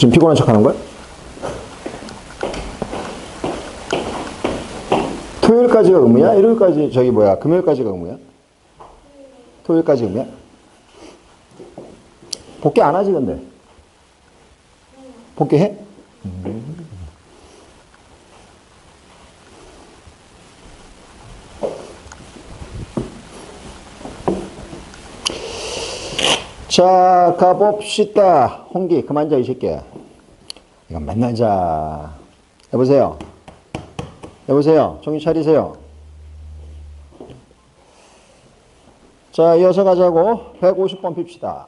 지금 피곤한 척 하는 거야? 토요일까지가 의무야? 일요일까지 금요일까지가 의무야? 토요일까지 의무야? 복귀 안 하지 근데? 복귀해? 자, 가봅시다. 홍기, 그만 자, 이 새끼야. 이건 맨날 자. 여보세요? 여보세요? 정신 차리세요. 자, 이어서 가자고. 150번 핍시다.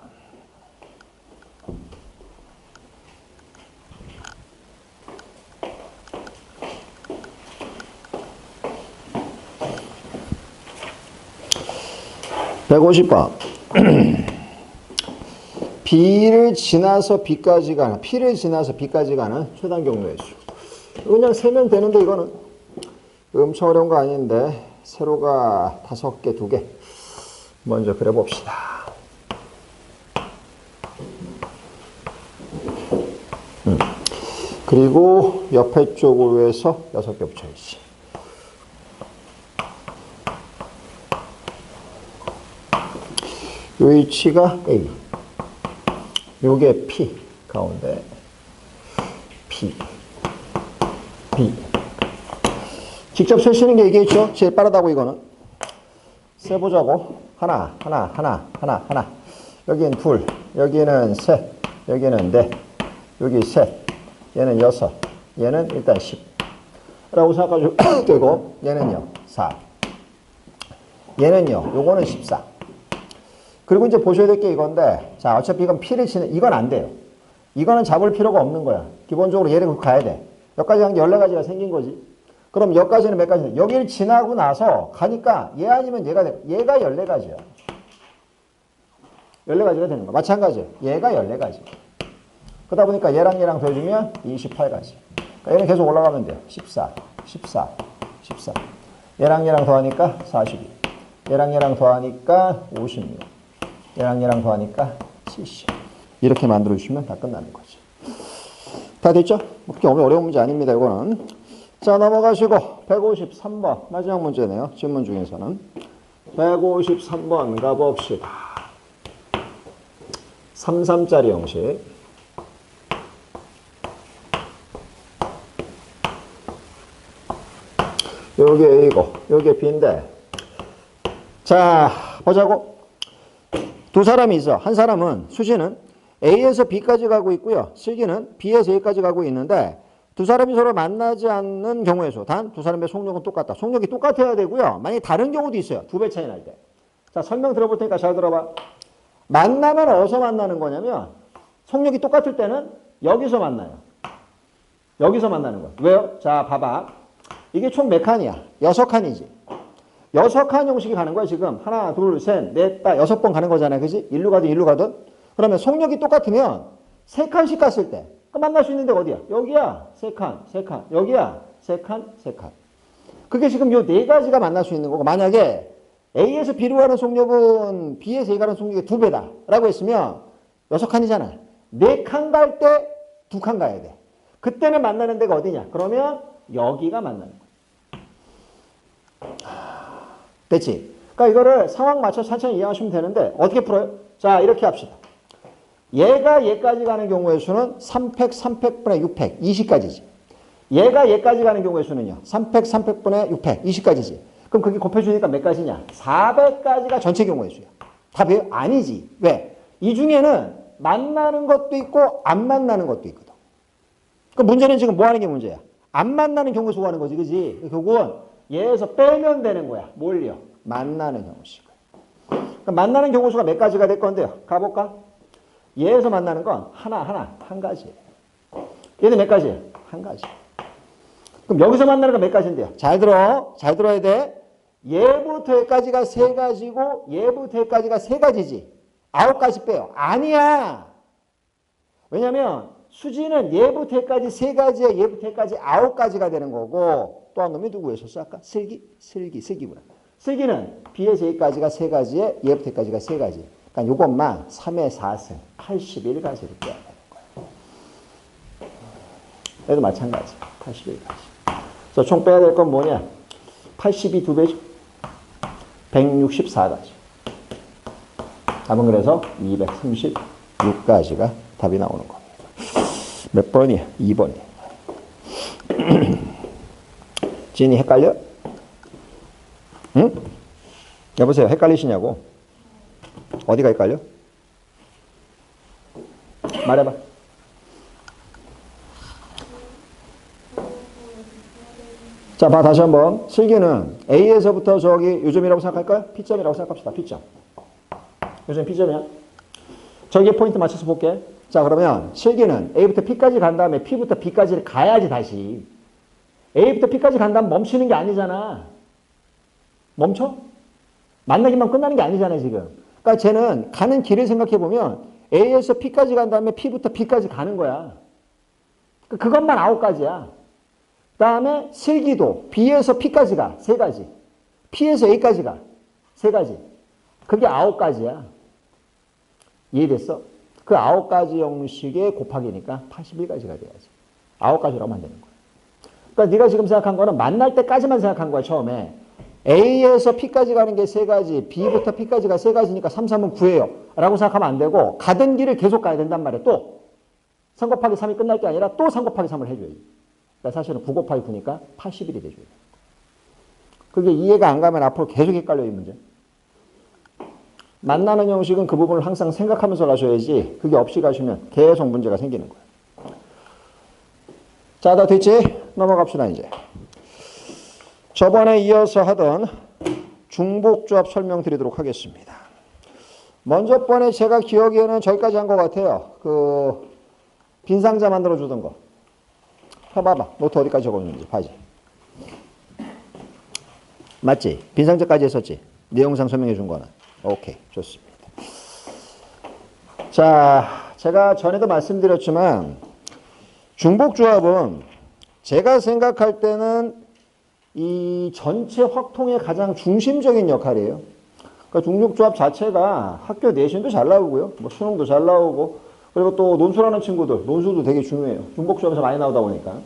(150번) B를 지나서 B까지 가는, P를 지나서 B까지 가는 최단 경로의 수. 그냥 세면 되는데 이거는 엄청 어려운 거 아닌데 세로가 5개, 2개. 먼저 그려봅시다. 그리고 옆에 쪽으로 해서 6개 붙여야지. 요 위치가 A. 요게 P 가운데 P B. 직접 세시는 게 이게 있죠? 제일 빠르다고 이거는. 세보자고. 하나. 여기는 둘, 여기는 셋, 여기는 넷, 여기 셋, 얘는 6, 얘는 일단 10. 라고 생각하시고 되고, 얘는요 4. 얘는요, 요거는 14. 그리고 이제 보셔야 될 게 이건데, 자, 어차피 이건 P를 치는, 이건 안 돼요. 이거는 잡을 필요가 없는 거야. 기본적으로 얘를 가야 돼. 여기까지 한 게 14가지가 생긴 거지. 그럼 여기까지는 몇 가지냐? 여기를 지나고 나서 가니까 얘 아니면 얘가 돼. 얘가 14가지야. 14가지가 되는 거야. 마찬가지야. 얘가 14가지. 그러다 보니까 얘랑 더해주면 28가지. 그러니까 얘는 계속 올라가면 돼요. 14. 얘랑 더하니까 42. 얘랑 더하니까 56. 얘랑 더하니까 70. 이렇게 만들어주시면 다 끝나는 거지. 다 됐죠? 그렇게 어려운 문제 아닙니다. 이거는. 자, 넘어가시고 153번 마지막 문제네요. 질문 중에서는 153번 가봅시다. 33짜리 형식. 요게 A고 요게 B인데, 자 보자고. 두 사람이 있어. 한 사람은, 수지는 A에서 B까지 가고 있고요. 슬기는 B에서 A까지 가고 있는데, 두 사람이 서로 만나지 않는 경우의 수. 단 두 사람의 속력은 똑같다. 속력이 똑같아야 되고요. 만약에 다른 경우도 있어요. 2배 차이 날 때. 자, 설명 들어볼 테니까 잘 들어봐. 만나면 어디서 만나는 거냐면, 속력이 똑같을 때는 여기서 만나요. 여기서 만나는 거야. 왜요? 자, 봐봐. 이게 총 몇 칸이야? 6칸이지. 6칸 형식이 가는 거야, 지금. 하나, 둘, 셋, 넷, 5번 가는 거잖아요. 그지? 일로 가든. 그러면 속력이 똑같으면 3칸씩 갔을 때, 만날 수 있는 데가 어디야? 여기야. 3칸. 여기야. 3칸. 그게 지금 요 4가지가 만날 수 있는 거고, 만약에 A에서 B로 가는 속력은 B에서 A 가는 속력의 2배다. 라고 했으면 6칸이잖아. 4칸 갈 때 2칸 가야 돼. 그때는 만나는 데가 어디냐? 그러면 여기가 만나는 거야. 됐지? 그러니까 이거를 상황 맞춰 천천히 이해하시면 되는데, 어떻게 풀어요? 자, 이렇게 합시다. 얘가 얘까지 가는 경우의 수는 3팩, 3팩분의 6팩, 20까지지. 얘가 얘까지 가는 경우의 수는요, 3팩, 3팩분의 6팩, 20까지지. 그럼 그게 곱해주니까 몇 가지냐? 400까지가 전체 경우의 수야. 답이에요? 아니지. 왜? 이 중에는 만나는 것도 있고 안 만나는 것도 있거든. 그럼 문제는 지금 뭐 하는 게 문제야? 안 만나는 경우 수하는 거지, 그지? 결국은 얘에서 빼면 되는 거야. 뭘요? 만나는 경우수가. 그럼 만나는 경우 수가 몇 가지가 될 건데요? 가볼까? 얘에서 만나는 건 한 가지예요. 얘는 몇 가지예요? 한 가지. 그럼 여기서 만나는 건 몇 가지인데요? 잘 들어야 돼. 얘부터 얘까지가 3가지고 얘부터 얘까지가 3가지지. 9가지 빼요. 아니야. 왜냐면 수지는 얘부터 얘까지 3가지에 얘부터 얘까지 9가지가 되는 거고, 또 한 놈이 누구였었어? 아까 슬기구나. 슬기는 B에서 A까지가 3가지에 얘부터 A까지가 3가지. 그러니까 이것만 3의 4승, 81가지를 빼야 되는 거예요. 얘도 마찬가지. 81까지. 그래서 총 빼야 될 건 뭐냐? 82 2배지. 164가지. 답은 그래서 236가지가 답이 나오는 겁니다. 몇 번이야? 2번이야. 지인이 헷갈려? 응? 여보세요. 헷갈리시냐고? 어디가 헷갈려? 말해봐. 자, 봐, 다시 한번. 슬기는 A에서부터 저기 요점이라고 생각할까요? P점이라고 생각합시다. P점. 요점 P점이야. 저기에 포인트 맞춰서 볼게. 자, 그러면 슬기는 A부터 P까지 간 다음에 P부터 B까지를 가야지, 다시. A부터 P까지 간 다음에 멈추는 게 아니잖아. 멈춰? 만나기만 끝나는 게 아니잖아, 지금. 그러니까 쟤는 가는 길을 생각해보면 A에서 P까지 간 다음에 P부터 B까지 가는 거야. 그것만 9가지야. 그 다음에 슬기도 B에서 P까지 가. 3가지. P에서 A까지 가. 3가지. 그게 9가지야. 이해됐어? 그 9가지 형식의 곱하기니까 81가지가 돼야지. 9가지로 하면 되는 거야. 그러니까 네가 지금 생각한 거는 만날 때까지만 생각한 거야, 처음에. A에서 P까지 가는 게 3가지, B부터 P까지가 3가지니까 3, 3은 9예요. 라고 생각하면 안 되고, 가던 길을 계속 가야 된단 말이야, 또. 3 곱하기 3이 끝날 게 아니라 또 3 곱하기 3을 해줘야지. 그러니까 사실은 9 곱하기 9니까 81이 돼줘야 돼. 그게 이해가 안 가면 앞으로 계속 헷갈려, 이 문제. 만나는 형식은 그 부분을 항상 생각하면서 가셔야지, 그게 없이 가시면 계속 문제가 생기는 거야. 자, 다 됐지? 넘어갑시다, 이제. 저번에 이어서 하던 중복조합 설명드리도록 하겠습니다. 먼저 번에 제가 기억에는 저기까지 한 것 같아요. 그 빈상자 만들어 주던 거. 봐봐. 노트 어디까지 적었는지 봐지. 맞지? 빈상자까지 했었지? 내 영상 설명해 준 거는. 오케이. 좋습니다. 자, 제가 전에도 말씀드렸지만 중복조합은 제가 생각할 때는 이 전체 확통의 가장 중심적인 역할이에요. 그러니까 중복조합 자체가 학교 내신도 잘 나오고요. 뭐 수능도 잘 나오고, 그리고 또 논술하는 친구들, 논술도 되게 중요해요. 중복조합에서 많이 나오다 보니까.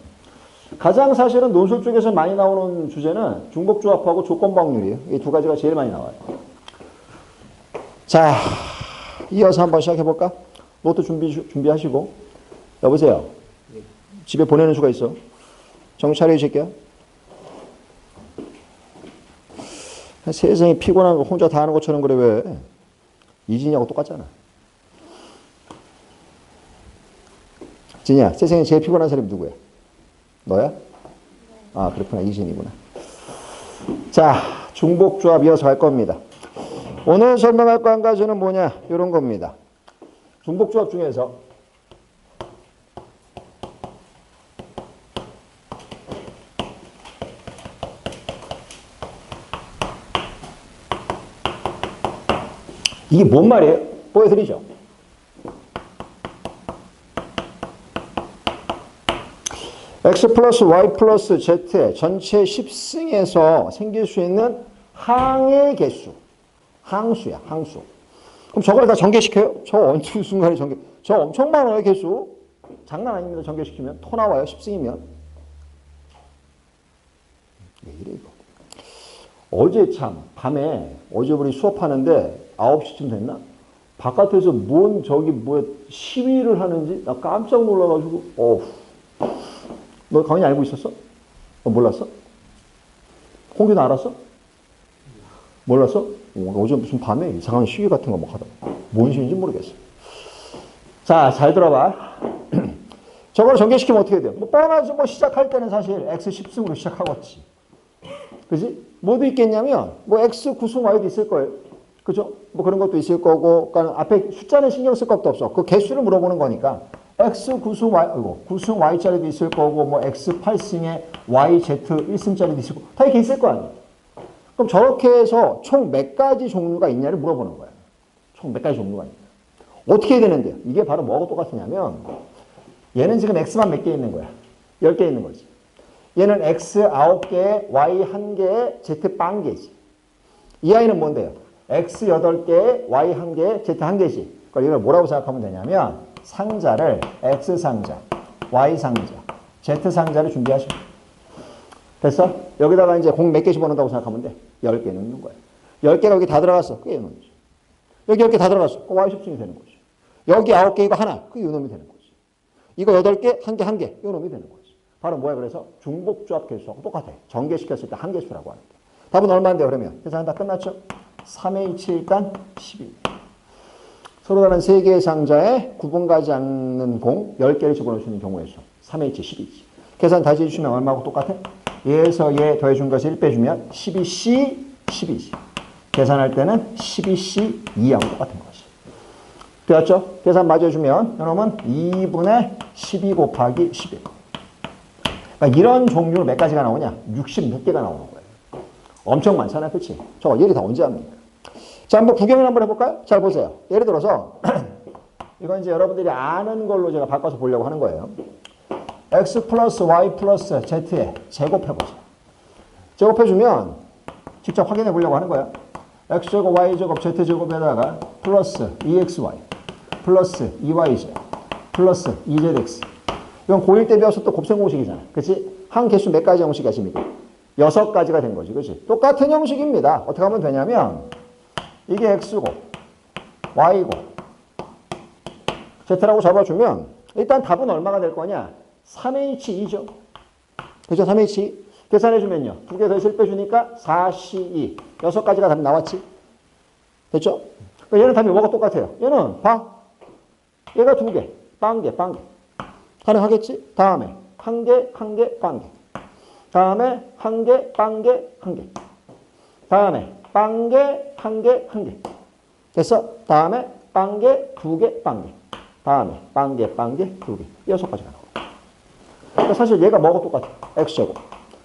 가장 사실은 논술 쪽에서 많이 나오는 주제는 중복조합하고 조건방률이에요. 이 2가지가 제일 많이 나와요. 자, 이어서 한번 시작해볼까? 노트 준비하시고. 여보세요? 집에 보내는 수가 있어. 정신 차려, 이 새끼야. 세상에 피곤한 거 혼자 다 하는 것처럼 그래, 왜? 이진이하고 똑같잖아. 진이야, 세상에 제일 피곤한 사람이 누구야? 너야? 아, 그렇구나. 이진이구나. 자, 중복조합 이어서 할 겁니다. 오늘 설명할 거 한 가지는 뭐냐? 이런 겁니다. 중복조합 중에서 이게 뭔 말이에요? 보여드리죠. x 플러스 y 플러스 z의 전체 10승에서 생길 수 있는 항의 개수. 항수야, 항수. 그럼 저걸 다 전개시켜요? 저 어느 순간에 저 엄청 많아요, 개수. 장난 아닙니다, 전개시키면. 토 나와요, 10승이면. 왜 이래, 이거. 어제 참, 밤에, 어제 우리 수업하는데 9시쯤 됐나? 바깥에서 시위를 하는지 나 깜짝 놀라가지고, 너 강의 알고 있었어? 몰랐어? 홍규는 알았어? 몰랐어? 어제 무슨 밤에 이상한 시위 같은 거 막 하다가. 뭔 시위인지 모르겠어. 자, 잘 들어봐. 저걸 전개시키면 어떻게 돼요? 뻔하지, 시작할 때는 사실 x 10승으로 시작하겠지. 그지? 뭐도 있겠냐면, x 9승 y도 있을 거예요. 그죠? 그런 것도 있을 거고, 그러니까 앞에 숫자는 신경 쓸 것도 없어. 그 개수를 물어보는 거니까. x 9승 y, 9승 y짜리도 있을 거고, x 8승에 y, z 1승짜리도 있을 거고, 다 이렇게 있을 거 아니에요. 그럼 저렇게 해서 총 몇 가지 종류가 있냐를 물어보는 거예요. 총 몇 가지 종류가 있냐. 어떻게 해야 되는데요? 이게 바로 뭐하고 똑같으냐면, 얘는 지금 x만 몇 개 있는 거야. 10개 있는 거지. 얘는 x 9개, y 1개, z 빵 개지. 이 아이는 뭔데요? x 8개, y 1개, z 1개지. 그러니까 이걸 뭐라고 생각하면 되냐면 상자를 x 상자, y 상자, Z 상자를 준비하시오. 됐어? 여기다가 이제 공 몇 개 집어넣는다고 생각하면 돼. 10개 넣는 거야. 10개가 여기 다 들어갔어. 그게 이놈이지. 여기 10개 다 들어갔어. 그 Y sub승이 되는 거지. 여기 9개 이거 하나. 그게 이놈이 되는 거지. 이거 8개, 1개, 1개. 이놈이 되는 거지. 바로 뭐야? 그래서 중복조합 개수하고 똑같아. 전개시켰을 때 한 개수라고 하는데. 답은 얼마인데 그러면? 계산 다 끝났죠? 3H 일단 12. 서로 다른 3개의 상자에 구분 가지 않는 공 10개를 집어넣을 수 있는 경우에서 3H 12지. 계산 다시 해주시면 얼마하고 똑같아? 얘에서 얘 더해준 것을 1 빼주면 12C 12지. 계산할 때는 12C 2하고 똑같은 거지. 되었죠? 계산 맞아주면 이놈은 2분의 12 곱하기 11. 그러니까 이런 종류로 몇 가지가 나오냐? 66개가 나오는 거예요. 엄청 많잖아요. 그치? 저거 얘를 다 언제 합니까? 자, 한번 구경을 한번 해볼까요? 잘 보세요. 예를 들어서 이건 이제 여러분들이 아는 걸로 제가 바꿔서 보려고 하는 거예요. x 플러스 y 플러스 z에 제곱해보세요. 제곱해주면 직접 확인해 보려고 하는 거야. x제곱, y제곱, z제곱에다가 플러스 2xy 플러스 2yz 플러스 2zx. 이건 고1 때 배웠었던 곱셈 공식이잖아. 그치? 한 개수 몇 가지 형식이 하십니까? 6가지가 된 거지. 그치? 똑같은 형식입니다. 어떻게 하면 되냐면 이게 x고 y고 z라고 잡아주면 일단 답은 얼마가 될 거냐? 3h2죠. 그죠? 3h2. 계산해주면요. 2개 더해서 1 빼주니까 4c2. 6가지가 답이 나왔지? 됐죠? 그러니까 얘는 답이 뭐가 똑같아요? 얘는 봐. 얘가 2개. 빵개. 가능하겠지? 다음에 1개, 1개, 빵개. 다음에 1개, 빵개, 1개. 다음에 빵개, 1개, 1개. 됐어? 다음에 빵개, 2개, 빵개. 다음에 빵개, 2개. 6가지가 나와. 그러니까 사실 얘가 뭐가 똑같아? x제곱.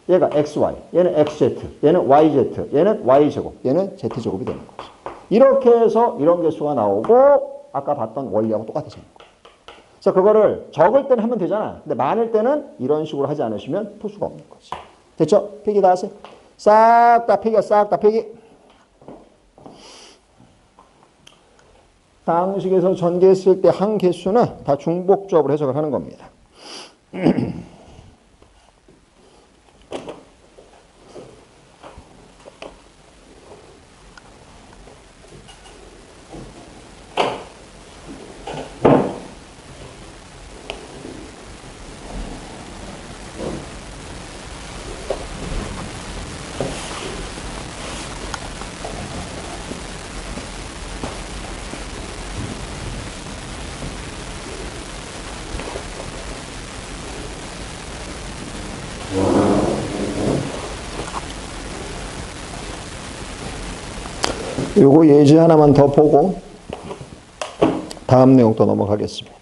얘가 xy. 얘는 xz. 얘는 yz. 얘는 y제곱. 얘는 z제곱이 되는 거지. 이렇게 해서 이런 개수가 나오고 아까 봤던 원리하고 똑같아지는 거야. 그래서 그거를 적을 때는 하면 되잖아. 근데 많을 때는 이런 식으로 하지 않으시면 풀 수가 없는 거지. 됐죠? 필기 다 하세요. 싹 다 필기야. 싹 다 필기. 상식에서 전개했을 때 한 개수는 다 중복조합을 해석을 하는 겁니다. 요거 예제 하나만 더 보고 다음 내용 또 넘어가겠습니다.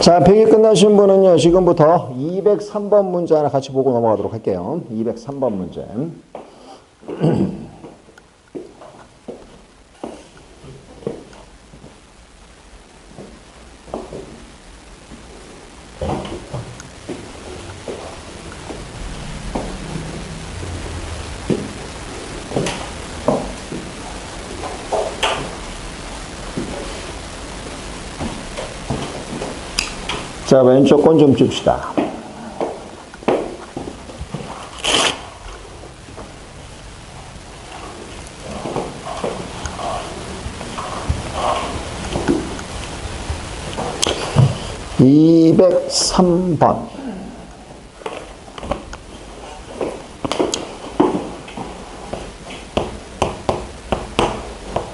자, 필기 끝나신 분은요, 지금부터 203번 문제 하나 같이 보고 넘어가도록 할게요. 203번 문제. 자, 왼쪽 건 좀 줍시다. (203번)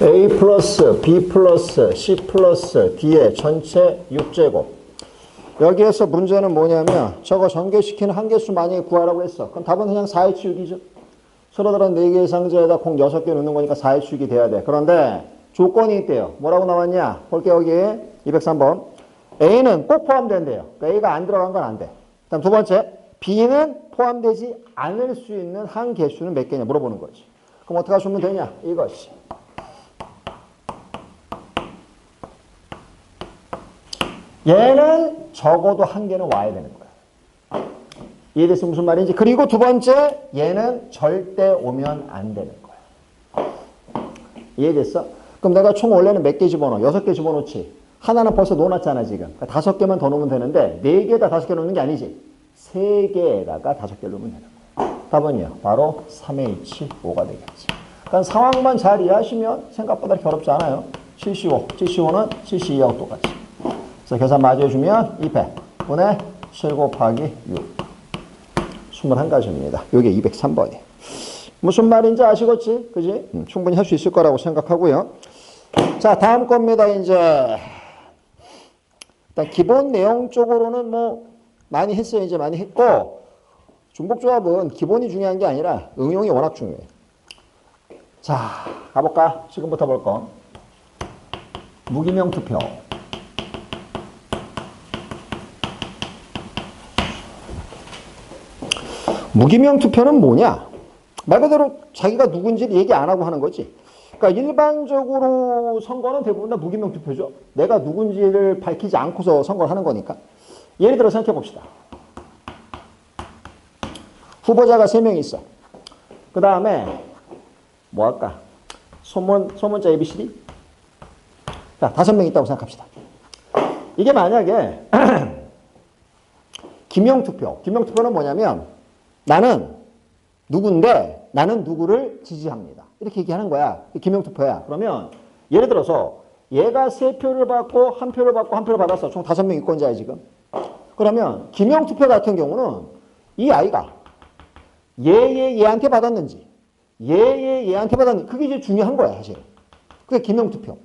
A 플러스 B 플러스 C 플러스 D의 전체 6제곱. 여기에서 문제는 뭐냐면 저거 전개시키는 한계수 만약에 구하라고 했어. 그럼 답은 그냥 4의 치육이죠. 서로 다른 4개의 상자에다 공 6개 넣는 거니까 4의 치육이 돼야 돼. 그런데 조건이 있대요. 뭐라고 나왔냐? 볼게요. 여기에 203번. A는 꼭 포함된대요. 그러니까 A가 안 들어간 건 안 돼. 그다음 두 번째, B는 포함되지 않을 수 있는 한 개수는 몇 개냐 물어보는 거지. 그럼 어떻게 하시면 되냐? 이것이. 얘는 적어도 한 개는 와야 되는 거야. 이해됐어? 무슨 말인지. 그리고 두 번째, 얘는 절대 오면 안 되는 거야. 이해됐어? 그럼 내가 총 원래는 몇 개 집어넣어? 6개 집어넣지. 하나는 벌써 넣어놨잖아, 지금. 그러니까 5개만 더 넣으면 되는데, 4개에다 5개 넣는 게 아니지. 3개에다가 5개 넣으면 되는 거야. 답은요, 바로 3H5가 되겠지. 그러니까 상황만 잘 이해하시면 생각보다 그렇게 어렵지 않아요. 75. 75는 72하고 똑같이. 그래서 계산 마저 해주면 2배. 분의 7 곱하기 6. 21가지입니다. 이게 203번이에요. 무슨 말인지 아시겠지? 그지? 충분히 할 수 있을 거라고 생각하고요. 자, 다음 겁니다, 이제. 일단 기본 내용 쪽으로는 뭐 많이 했어요. 이제 많이 했고, 중복조합은 기본이 중요한 게 아니라 응용이 워낙 중요해. 자, 가볼까? 지금부터 볼 거. 무기명 투표. 무기명 투표는 뭐냐? 말 그대로 자기가 누군지를 얘기 안 하고 하는 거지. 그러니까 일반적으로 선거는 대부분 다 무기명 투표죠. 내가 누군지를 밝히지 않고서 선거를 하는 거니까. 예를 들어 생각해 봅시다. 후보자가 3명 있어. 그 다음에 뭐 할까? 소문자 ABCD? 자, 5명 있다고 생각합시다. 이게 만약에 기명투표. 기명투표는 뭐냐면 나는 누군데 나는 누구를 지지합니다. 이렇게 얘기하는 거야. 기명투표야. 그러면 예를 들어서 얘가 3표를 받고 1표를 받고 1표를 받았어. 총 5명 유권자야 지금. 그러면 기명투표 같은 경우는 이 아이가 얘한테 받았는지 얘한테 받았는지 그게 제일 중요한 거야 사실. 그게 기명투표.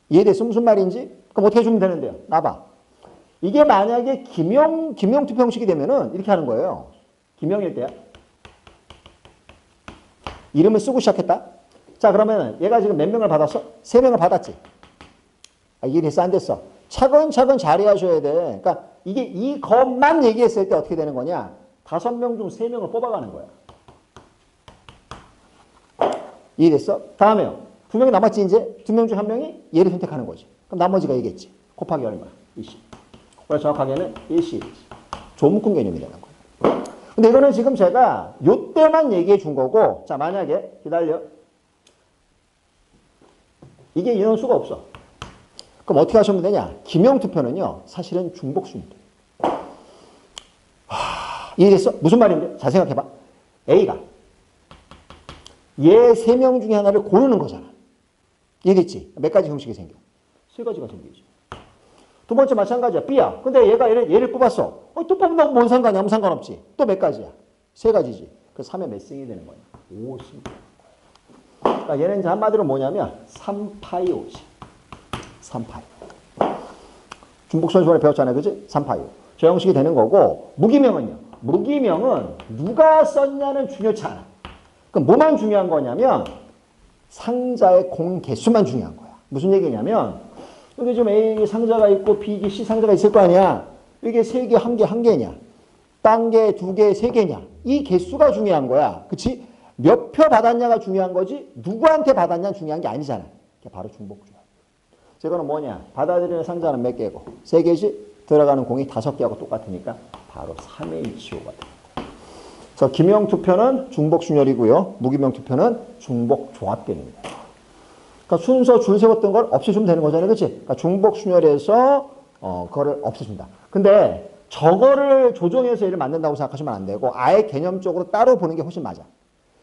이해됐어? 무슨 말인지? 그럼 어떻게 해주면 되는데요? 나봐. 이게 만약에 기명투표 형식이 되면은 이렇게 하는 거예요. 기명일 때야. 이름을 쓰고 시작했다. 자, 그러면 얘가 지금 몇 명을 받았어? 3명을 받았지. 이게 됐어, 안 됐어? 차근차근 잘 이해하셔야 돼. 그러니까 이게 이것만 얘기했을 때 어떻게 되는 거냐? 5명 중 3명을 뽑아가는 거야. 이해됐어? 다음에요. 2명이 남았지, 이제? 2명 중 1명이 얘를 선택하는 거지. 그럼 나머지가 얘기했지. 곱하기 얼마? 20. 그래서 정확하게는 1시. 조문권 개념이 되는 거예요. 근데 이거는 지금 제가 요때만 얘기해 준 거고, 자, 만약에, 기다려. 이게 인원수가 없어. 그럼 어떻게 하시면 되냐? 기명투표는요, 사실은 중복수입니다. 이해됐어? 무슨 말인데? 잘 생각해봐. A가 얘 3명 중에 하나를 고르는 거잖아. 이해됐지? 몇 가지 형식이 생겨? 3가지가 생기지. 두 번째 마찬가지야. B야. 근데 얘가 얘를 뽑았어. 또 뽑는다고 뭔 상관이야? 아무 상관없지. 또 몇 가지야? 3가지지. 그래서 3의 몇 승이 되는 거야? 5승. 그러니까 얘는 이제 한마디로 뭐냐면 3파이 5지. 3파이. 중복선수원에 배웠잖아요. 그지? 3파이 5. 저 형식이 되는 거고, 무기명은요. 무기명은 누가 썼냐는 중요치 않아. 그럼 뭐만 중요한 거냐면 상자의 공 개수만 중요한 거야. 무슨 얘기냐면 여기 지금 A 상자가 있고 B, C 상자가 있을 거 아니야. 이게 3개, 1개, 1개냐. 딴 개, 2개, 3개냐. 이 개수가 중요한 거야. 그치? 몇 표 받았냐가 중요한 거지 누구한테 받았냐가 중요한 게 아니잖아. 그게 바로 중복조합. 이거는 뭐냐. 받아들이는 상자는 몇 개고 3개씩 들어가는 공이 5개하고 똑같으니까 바로 3H5가 돼. 그래서 기명투표는 중복순열이고요. 무기명투표는 중복조합개념입니다. 그러니까 순서 줄 세웠던 걸 없애주면 되는 거잖아요. 그치? 그러니까 중복순열에서 그거를 없애준다. 근데 저거를 조정해서 얘를 만든다고 생각하시면 안 되고 아예 개념적으로 따로 보는 게 훨씬 맞아.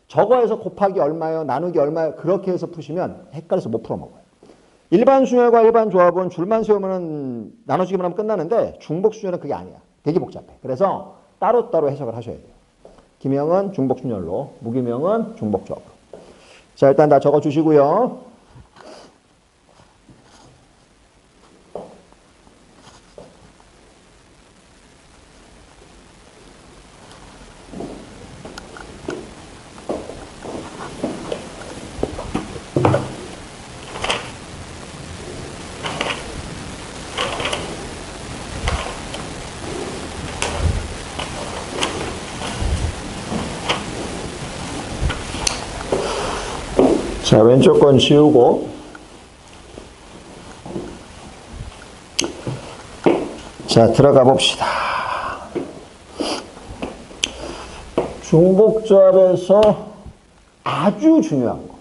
저거에서 곱하기 얼마요? 나누기 얼마요? 그렇게 해서 푸시면 헷갈려서 못 풀어먹어요. 일반 순열과 일반 조합은 줄만 세우면 나눠주기만 하면 끝나는데 중복순열은 그게 아니야. 되게 복잡해. 그래서 따로따로 해석을 하셔야 돼요. 기명은 중복순열로, 무기명은 중복조합으로. 자, 일단 다 적어주시고요. 자, 왼쪽 건 지우고. 자, 들어가 봅시다. 중복조합에서 아주 중요한 거.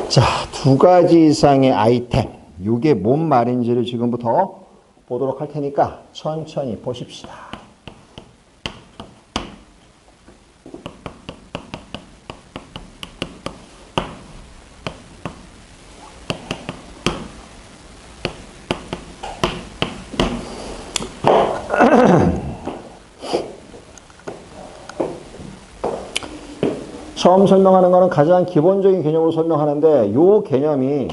자, 두 가지 이상의 아이템. 이게 뭔 말인지를 지금부터 보도록 할 테니까 천천히 보십시다. 처음 설명하는 거는 가장 기본적인 개념으로 설명하는데 이 개념이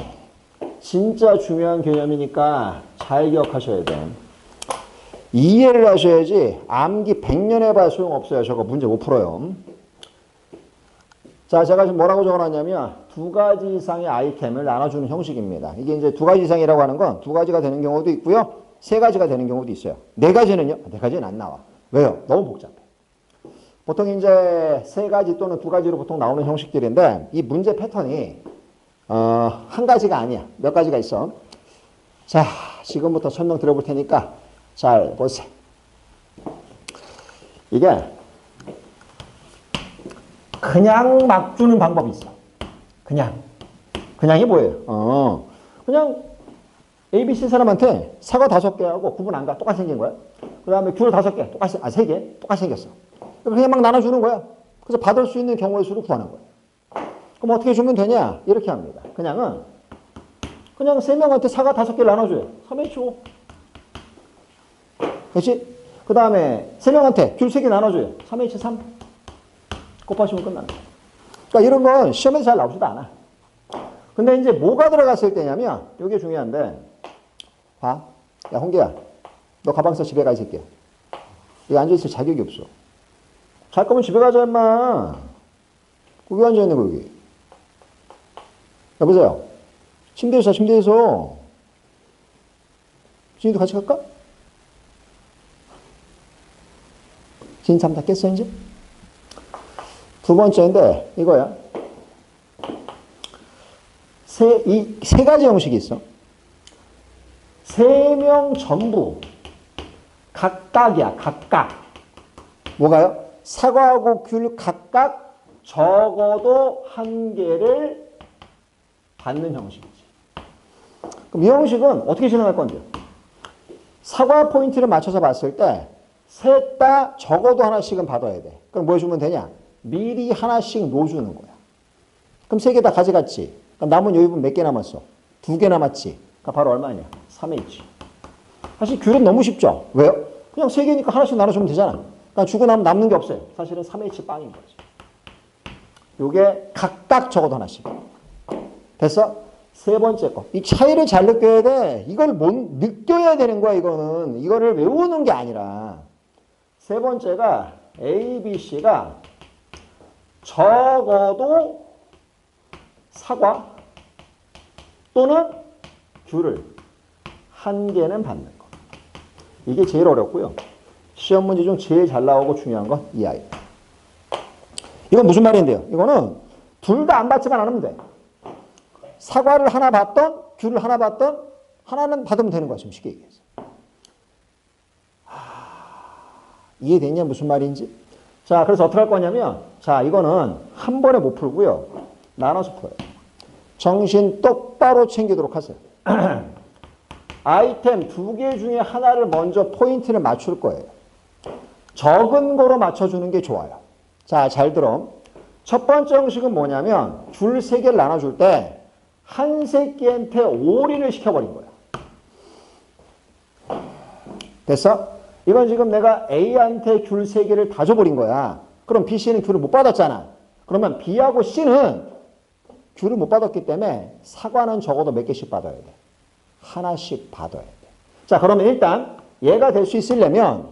진짜 중요한 개념이니까 잘 기억하셔야 돼. 이해를 하셔야지 암기 100년 해봐야 소용없어요. 저거 문제 못 풀어요. 자, 제가 지금 뭐라고 적어놨냐면 두 가지 이상의 아이템을 나눠주는 형식입니다. 이게 이제 두 가지 이상이라고 하는 건 두 가지가 되는 경우도 있고요. 세 가지가 되는 경우도 있어요. 네 가지는요? 네 가지는 안 나와. 왜요? 너무 복잡해. 보통 이제 세 가지 또는 두 가지로 보통 나오는 형식들인데 이 문제 패턴이 한 가지가 아니야. 몇 가지가 있어. 자, 지금부터 설명 드려볼 테니까 잘 보세요. 이게 그냥 막 주는 방법이 있어. 그냥이 뭐예요? 그냥 A, B, C 사람한테 사과 5개 하고 구분 안 가. 똑같이 생긴 거야. 그 다음에 귤 5개. 똑같이, 3개. 똑같이 생겼어. 그냥 막 나눠주는 거야. 그래서 받을 수 있는 경우의 수를 구하는 거야. 그럼 어떻게 주면 되냐? 이렇게 합니다. 그냥 3명한테 사과 5개를 나눠줘요. 3H5. 그렇지? 그 다음에 3명한테 귤 3개 나눠줘요. 3H3. 곱하시면 끝나는 거야. 그러니까 이런 건 시험에서 잘 나오지도 않아. 근데 이제 뭐가 들어갔을 때냐면, 이게 중요한데, 봐. 야, 홍기야. 너 가방 써 집에 가, 이 새끼야. 여기 앉아있을 자격이 없어. 잘 거면 집에 가자, 임마. 왜 앉아있는 거, 여기? 여보세요? 침대에서 자, 침대에서. 진이도 같이 갈까? 진이 잠 다 깼어, 이제? 두 번째인데, 이거야. 세 가지 형식이 있어. 3명 전부 각각이야, 각각. 뭐가요? 사과하고 귤 각각 적어도 1개를 받는 형식이지. 그럼 이 형식은 어떻게 진행할 건데요? 사과 포인트를 맞춰서 봤을 때 셋 다 적어도 하나씩은 받아야 돼. 그럼 뭐 해주면 되냐? 미리 하나씩 놓아주는 거야. 그럼 3개 다 가져갔지. 그럼 남은 여유분 몇 개 남았어? 2개 남았지. 그러니까 바로 얼마냐? 3H. 사실 귤은 너무 쉽죠? 왜요? 그냥 3개니까 하나씩 나눠주면 되잖아. 그러니까 주고 나면 남는 게 없어요. 사실은 3H 빵인 거지. 요게 각각 적어도 하나씩. 됐어? 세 번째 거. 이 차이를 잘 느껴야 돼. 이걸 느껴야 되는 거야, 이거는. 이거를 외우는 게 아니라. 세 번째가 A, B, C가 적어도 사과 또는 귤을 1개는 받는 거. 이게 제일 어렵고요. 시험 문제 중 제일 잘 나오고 중요한 건 이 아이. 이건 무슨 말인데요? 이거는 둘 다 안 받지만 않으면 돼. 사과를 하나 받던 귤을 하나 받던 하나는 받으면 되는 거야. 지금 쉽게 얘기해서. 이해됐냐? 무슨 말인지? 자, 그래서 어떻게 할 거냐면 자, 이거는 한 번에 못 풀고요. 나눠서 풀어요. 정신 똑바로 챙기도록 하세요. 아이템 2개 중에 하나를 먼저 포인트를 맞출 거예요. 적은 거로 맞춰주는 게 좋아요. 자, 잘 들어. 첫 번째 형식은 뭐냐면 줄 3개를 나눠줄 때 한 새끼한테 올인을 시켜버린 거야. 됐어? 이건 지금 내가 A한테 귤 3개를 다 줘버린 거야. 그럼 B, C는 귤을 못 받았잖아. 그러면 B하고 C는 귤을 못 받았기 때문에 사과는 적어도 몇 개씩 받아야 돼. 하나씩 받아야 돼. 자, 그러면 일단 얘가 될 수 있으려면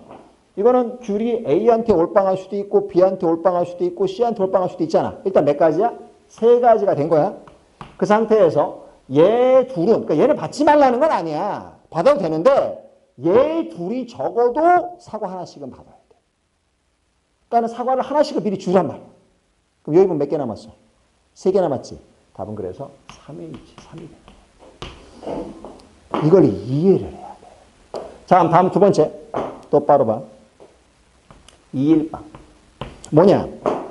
이거는 귤이 A한테 올빵할 수도 있고 B한테 올빵할 수도 있고 C한테 올빵할 수도 있잖아. 일단 몇 가지야? 3가지가 된 거야. 그 상태에서 얘 둘은, 그러니까 얘를 받지 말라는 건 아니야. 받아도 되는데 얘 둘이 적어도 사과 하나씩은 받아야 돼. 그러니까 사과를 하나씩은 미리 주란 말이야. 그럼 여기 보면 몇 개 남았어? 3개 남았지. 답은 그래서 3의 2지, 3이 돼. 이걸 이해를 해야 돼. 자, 다음 두 번째. 똑바로 봐. 2일빵. 뭐냐?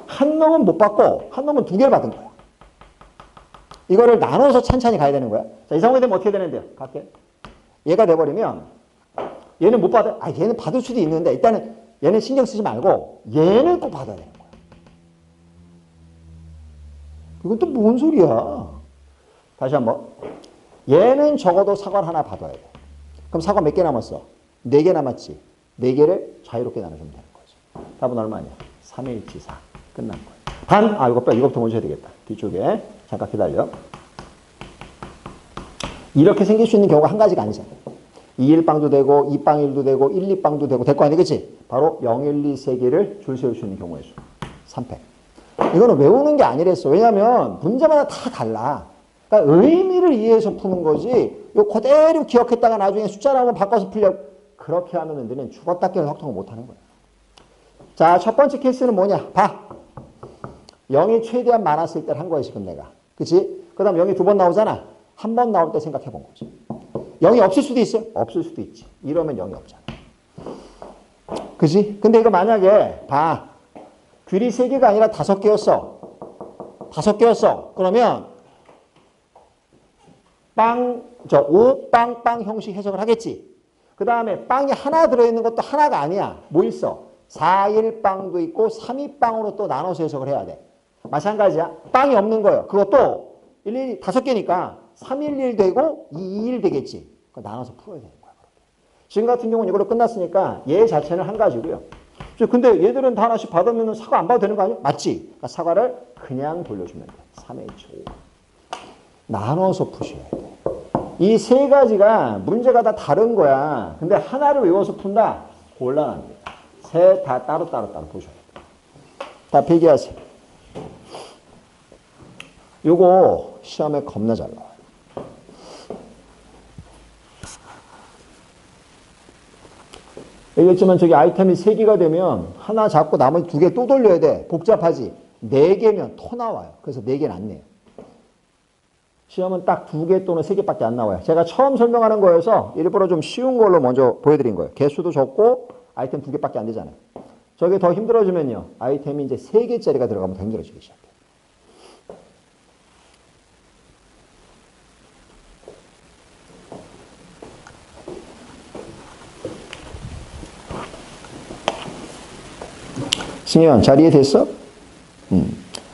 한 놈은 못 받고 한 놈은 2개를 받은 거야. 이거를 나눠서 찬찬히 가야 되는 거야. 자, 이 상황이 되면 어떻게 되는데요? 갈게. 얘가 돼버리면 얘는 못 받아. 얘는 받을 수도 있는데 일단은 얘는 신경 쓰지 말고 얘는 꼭 받아야 되는 거야. 이건 또 뭔 소리야? 다시 한번. 얘는 적어도 사과를 하나 받아야 돼. 그럼 사과 몇 개 남았어? 4개 남았지. 4개를 자유롭게 나눠주면 되는 거지. 답은 얼마냐? 3의 1치 4. 끝난 거야. 이거부터 먼저 해야 되겠다. 뒤쪽에. 잠깐 기다려. 이렇게 생길 수 있는 경우가 한 가지가 아니잖아. 2일빵도 되고 2빵1도 되고 1, 2빵도 되고 될 거 아니야, 그치? 바로 0, 1, 2, 3개를 줄 세울 수 있는 경우의 수. 3패. 이거는 외우는 게 아니랬어. 왜냐하면 문제마다 다 달라. 그러니까 의미를 이해해서 푸는 거지. 이거 그대로 기억했다가 나중에 숫자 나오면 바꿔서 풀려. 그렇게 하면 너는 죽었다 깨어나 확통을 못하는 거야. 자, 첫 번째 케이스는 뭐냐? 봐. 0이 최대한 많았을 때 한 거야, 지금 내가. 그치? 그 다음 0이 2번 나오잖아. 한 번 나올 때 생각해 본 거지. 0이 없을 수도 있어? 없을 수도 있지. 이러면 0이 없잖아. 그치? 근데 이거 만약에, 봐. 귤이 3개가 아니라 5개였어. 5개였어. 그러면, 5빵빵 형식 해석을 하겠지. 그 다음에 빵이 하나 들어있는 것도 하나가 아니야. 뭐 있어? 4일빵도 있고 3일빵으로 또 나눠서 해석을 해야 돼. 마찬가지야. 빵이 없는 거예요. 그것도 5개니까 311 되고 221 되겠지. 그거 나눠서 풀어야 되는 거야. 지금 같은 경우는 이걸로 끝났으니까 얘 자체는 한 가지고요. 근데 얘들은 다 하나씩 받으면 사과 안 받아도 되는 거 아니야? 맞지? 그러니까 사과를 그냥 돌려주면 돼. 3의 5. 나눠서 푸셔야 돼. 이 3가지가 문제가 다 다른 거야. 근데 하나를 외워서 푼다? 곤란합니다. 셋 다 따로따로 보셔야 돼요. 다 필기하세요. 요거 시험에 겁나 잘 나와요. 얘기했지만 저기 아이템이 3개가 되면 하나 잡고 나머지 2개 또 돌려야 돼. 복잡하지? 4개면 토 나와요. 그래서 4개는 안 내요. 시험은 딱 2개 또는 3개밖에 안 나와요. 제가 처음 설명하는 거여서 일부러 좀 쉬운 걸로 먼저 보여드린 거예요. 개수도 적고 아이템 2개밖에 안 되잖아요. 저게 더 힘들어지면요. 아이템이 이제 3개짜리가 들어가면 더 힘들어지기 시작해요. 승현, 잘 이해됐어?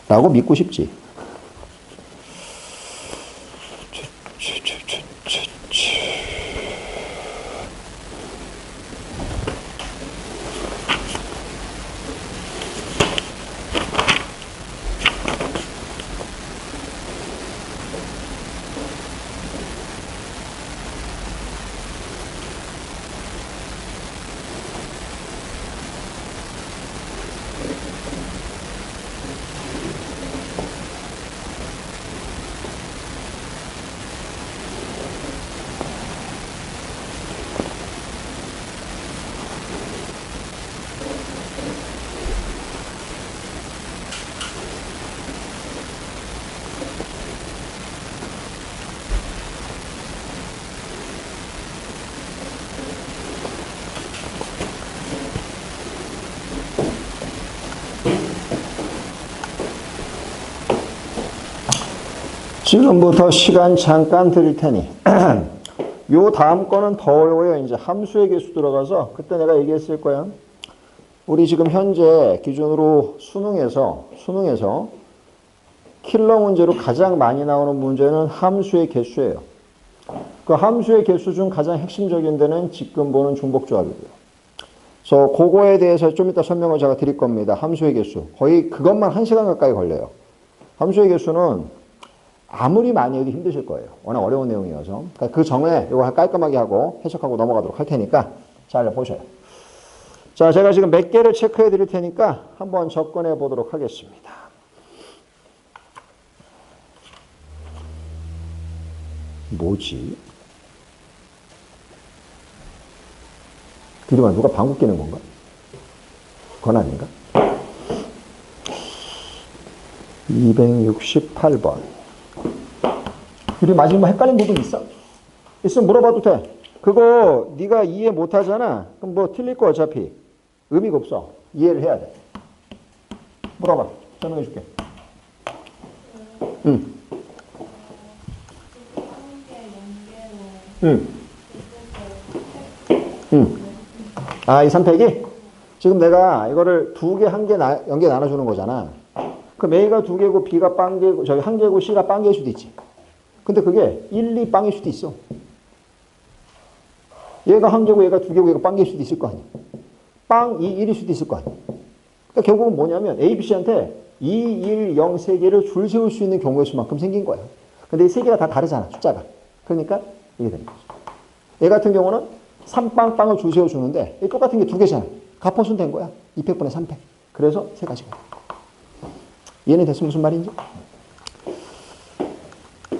라고 믿고 싶지. 지금부터 시간 잠깐 드릴 테니 요 다음 거는 더 어려워요. 이제 함수의 개수 들어가서 그때 내가 얘기했을 거야. 우리 지금 현재 기준으로 수능에서 킬러 문제로 가장 많이 나오는 문제는 함수의 개수예요. 그 함수의 개수 중 가장 핵심적인 데는 직근보는 중복조합이고요. 그래서 그거에 대해서 좀 이따 설명을 제가 드릴 겁니다. 함수의 개수. 거의 그것만 1시간 가까이 걸려요. 함수의 개수는 아무리 많이 해도 힘드실 거예요. 워낙 어려운 내용이어서. 그러니까 그 전에 이거 깔끔하게 하고 해석하고 넘어가도록 할 테니까 잘 보셔요. 자, 제가 지금 몇 개를 체크해 드릴 테니까 한번 접근해 보도록 하겠습니다. 뭐지? 이리와 누가 방귀 뀌는 건가? 그건 아닌가? 268번. 우리 마지막 헷갈린 부분 있어? 있으면 물어봐도 돼. 그거 네가 이해 못하잖아. 그럼 뭐 틀릴 거 어차피 의미가 없어. 이해를 해야 돼. 물어봐. 설명해 줄게. 응. 응. 응. 아, 이 3팩이? 지금 내가 이거를 2개, 1개, 0개 나눠주는 거잖아. 그럼 A가 2개고 B가 1개고 저기 1개고 C가 1개일 수도 있지. 근데 그게 1, 2 빵일 수도 있어. 얘가 1개고 얘가 2개고 얘가 빵일 수도 있을 거 아니야. 빵 2, 1일 수도 있을 거 아니야. 그러니까 결국은 뭐냐면 A, B, C한테 2, 1, 0, 3개를 줄 세울 수 있는 경우의 수만큼 생긴 거야. 근데 이 3개가 다 다르잖아, 숫자가. 그러니까 이게 되는 거죠. 얘 같은 경우는 3빵, 빵을 줄 세워주는데 이 똑같은 게 2개잖아. 가포순 된 거야. 2팩분의 3팩. 그래서 3가지가. 이해는 됐으면 무슨 말인지?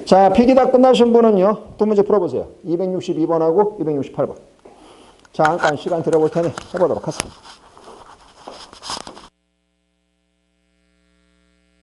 자, 필기 다 끝나신 분은요. 두 문제 풀어보세요. 262번하고 268번. 잠깐 시간 들여볼 테니 해보도록 하겠습니다.